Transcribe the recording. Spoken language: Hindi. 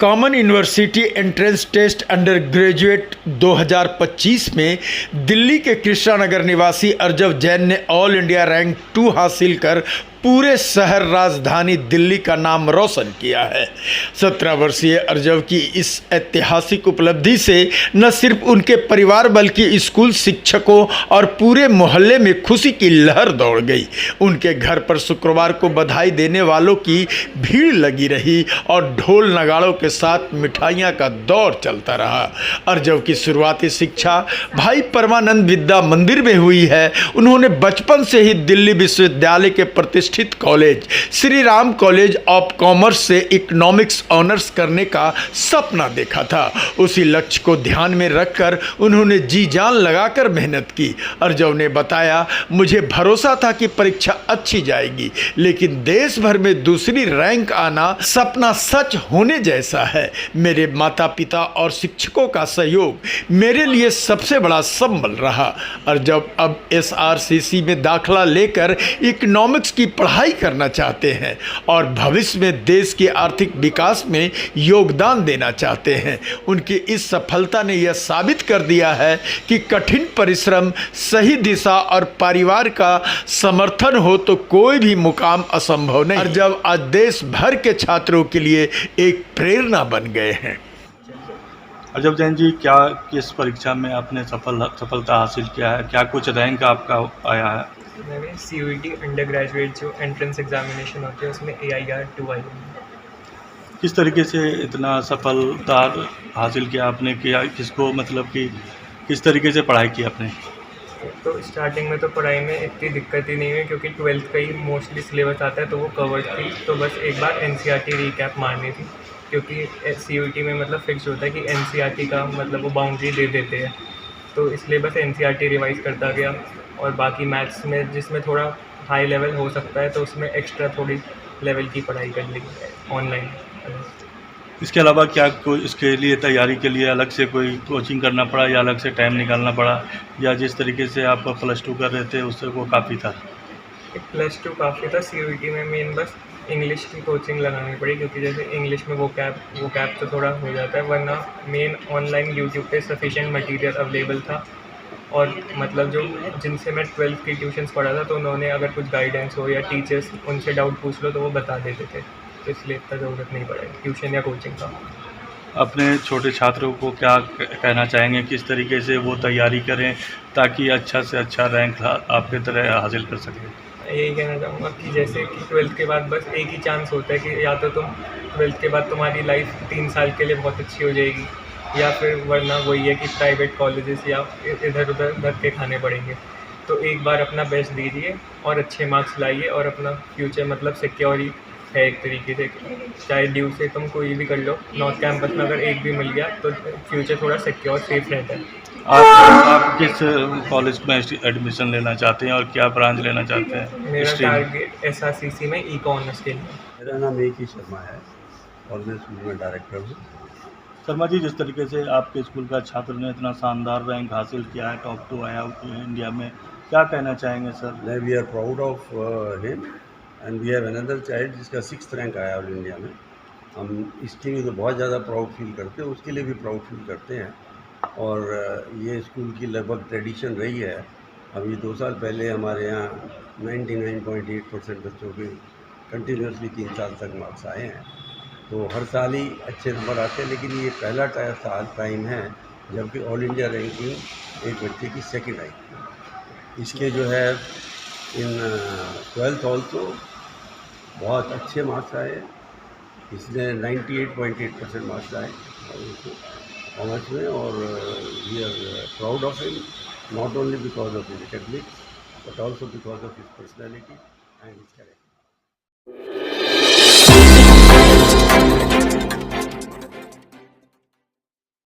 Common University Entrance Test Undergraduate 2025 में दिल्ली के कृष्णानगर निवासी अर्जव जैन ने ऑल इंडिया रैंक 2 हासिल कर पूरे शहर राजधानी दिल्ली का नाम रोशन किया है। 17 वर्षीय अर्जव की इस ऐतिहासिक उपलब्धि से न सिर्फ उनके परिवार बल्कि स्कूल शिक्षकों और पूरे मोहल्ले में खुशी की लहर दौड़ गई। उनके घर पर शुक्रवार को बधाई देने वालों की भीड़ लगी रही और ढोल नगाड़ों के साथ मिठाइयाँ का दौर चलता रहा। अर्जव की शुरुआती शिक्षा भाई परमानंद विद्या मंदिर में हुई है। उन्होंने बचपन से ही दिल्ली विश्वविद्यालय के प्रतिष्ठित college Shri Ram college of commerce से इकोनॉमिक्स ऑनर्स करने का सपना देखा था। उसी लक्ष्य को ध्यान में रखकर उन्होंने जी जान लगाकर मेहनत की। अर्जव ने बताया, मुझे भरोसा था कि परीक्षा अच्छी जाएगी, लेकिन देश भर में दूसरी रैंक आना सपना सच होने जैसा है। मेरे माता पिता और शिक्षकों का सहयोग मेरे लिए सबसे बड़ा संबल रहा। अर्जव अब SRCC में दाखिला लेकर इकोनॉमिक्स की पढ़ाई करना चाहते हैं और भविष्य में देश के आर्थिक विकास में योगदान देना चाहते हैं। उनकी इस सफलता ने यह साबित कर दिया है कि कठिन परिश्रम, सही दिशा और परिवार का समर्थन हो तो कोई भी मुकाम असंभव नहीं। अर्जव आज देश भर के छात्रों के लिए एक प्रेरणा बन गए हैं। अर्जव जैन जी, क्या किस परीक्षा में आपने सफलता हासिल किया है? क्या कुछ रैंक आपका आया है? मैंने CUET अंडर ग्रेजुएट जो एंट्रेंस एग्जामिनेशन होती है उसमें AIR 2 आई है। किस तरीके से इतना सफलता हासिल किया आपने? किया किसको, मतलब कि किस तरीके से पढ़ाई की आपने? तो स्टार्टिंग में तो पढ़ाई में इतनी दिक्कत ही नहीं हुई क्योंकि 12th का ही मोस्टली सिलेबस आता है तो वो कवर्ड थी। तो बस एक बार NCERT रिकैप मारनी थी क्योंकि CUET में मतलब फिक्स होता है कि NCERT का मतलब वो बाउंड्री दे देते हैं, तो इसलिए बस NCERT रिवाइज़ करता गया। और बाकी मैथ्स में जिसमें थोड़ा हाई लेवल हो सकता है तो उसमें एक्स्ट्रा थोड़ी लेवल की पढ़ाई कर ली ऑनलाइन। इसके अलावा क्या कोई इसके लिए तैयारी के लिए अलग से कोई कोचिंग करना पड़ा या अलग से टाइम निकालना पड़ा, या जिस तरीके से आप +2 कर रहे थे उससे वो काफ़ी था? +2 काफ़ी था। CUET में मेन बस इंग्लिश की कोचिंग लगानी पड़ी क्योंकि जैसे इंग्लिश में वो कैप तो थोड़ा हो जाता है, वरना मेन ऑनलाइन यूट्यूब पे सफिशिएंट मटेरियल अवेलेबल था। और मतलब जो जिनसे मैं 12th की ट्यूशन्स पढ़ा था तो उन्होंने अगर कुछ गाइडेंस हो या टीचर्स उनसे डाउट पूछ लो तो वो बता देते थे, तो इसलिए इतना ज़रूरत नहीं पड़ेगी ट्यूशन या कोचिंग का। अपने छोटे छात्रों को क्या कहना चाहेंगे, किस तरीके से वो तैयारी करें ताकि अच्छा से अच्छा रैंक आपके तरह हासिल कर सकें? यही कहना चाहूँगा कि जैसे कि 12th के बाद बस एक ही चांस होता है कि या तो तुम 12th के बाद तुम्हारी लाइफ 3 साल के लिए बहुत अच्छी हो जाएगी, या फिर वरना वही है कि प्राइवेट कॉलेजेस या इधर उधर धक्के खाने पड़ेंगे। तो एक बार अपना बेस्ट दीजिए और अच्छे मार्क्स लाइए और अपना फ्यूचर मतलब सिक्योर ही है एक तरीके से। चाहे ड्यू से तुम कोई भी कर लो, नॉर्थ कैंपस में अगर एक भी मिल गया तो फ्यूचर थोड़ा सिक्योर सेफ रहता है। आप किस कॉलेज में एडमिशन लेना चाहते हैं और क्या ब्रांच लेना चाहते हैं? मेरा टारगेट SRCC में इको ऑनर्स के लिए। मेरा नाम A.K. शर्मा है और मैं स्कूल में डायरेक्टर हूँ। शर्मा जी, जिस तरीके से आपके स्कूल का छात्र ने इतना शानदार रैंक हासिल किया है, टॉप 2 आया इंडिया में, क्या कहना चाहेंगे sir? We are proud of him and we have another child जिसका 6th रैंक आया ऑल इंडिया में। हम इसके लिए तो बहुत ज़्यादा प्राउड फील करते हैं, उसके लिए भी प्राउड फील करते हैं। और ये स्कूल की लगभग ट्रेडिशन रही है। अभी 2 साल पहले हमारे यहाँ 99.8% बच्चों के कंटिन्यूसली 3 साल तक मार्क्स आए हैं। तो हर साल ही अच्छे नंबर आते हैं, लेकिन ये पहला टाइम है जबकि ऑल इंडिया रैंकिंग एक बच्चे की 2nd आई। इसके जो है इन 12th ऑल्सो बहुत अच्छे मार्क्स आए। इसने 98.8% मार्क्स आए कॉमर्स में, और we are proud of him not only because of his academics but also because of his personality and his character.